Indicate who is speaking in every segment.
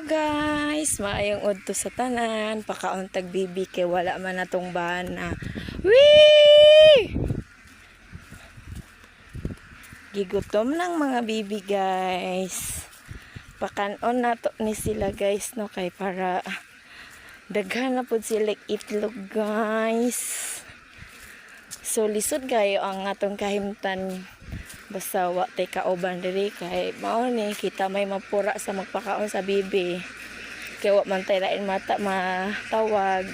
Speaker 1: Guys, maayong udto sa tanan, pakauntag bibi kay wala man natong bana. Wee! Gigutom ng mga bibi guys. Pakanon nato ni sila guys no kay para daghan na pud sila itlog guys. So lisod gayo ang atong kahimtan. Basta wa tay kauban diri kay mao ni kita may mapura sa magpakaon sa bibi. Kay wa man tay lain mata matawag.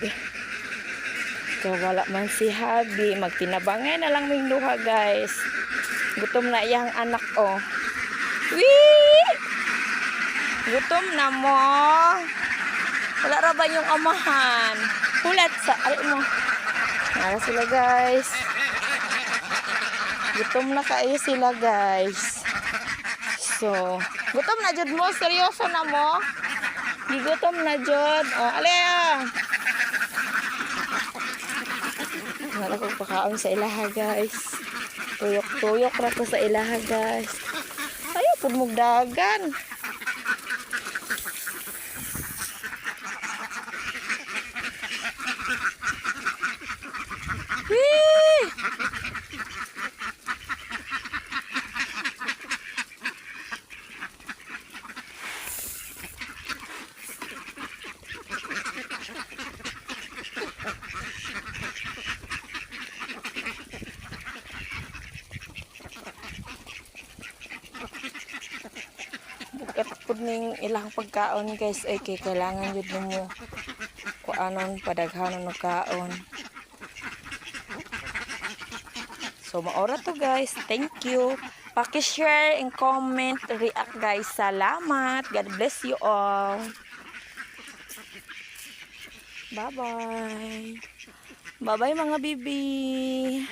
Speaker 1: Kay wala man si Habi, magtinabangay na lang ming duha guys. Gutom na iyang anak oh. Wee! Gutom na mo. Wala ra ba yung amahan? Hulat sa ay mo. Nara sila guys. Gutom na kayo sila guys. So, gutom na jud mo, seryoso na mo? Gigutom na jud. Oh, alea. Wala ko pakaon sa ilaha guys. Tuyok-tuyok ra ko sa ilaha guys. Ayaw pud mugdagan. Wee! Kapag ning ilang pagkaon guys ay kailangan yun mo kung anon padaghanon ng kaon. So maora to guys, thank you. Paki-share and comment, react guys. Salamat. God bless you all. Bye bye. Bye bye mga bibi.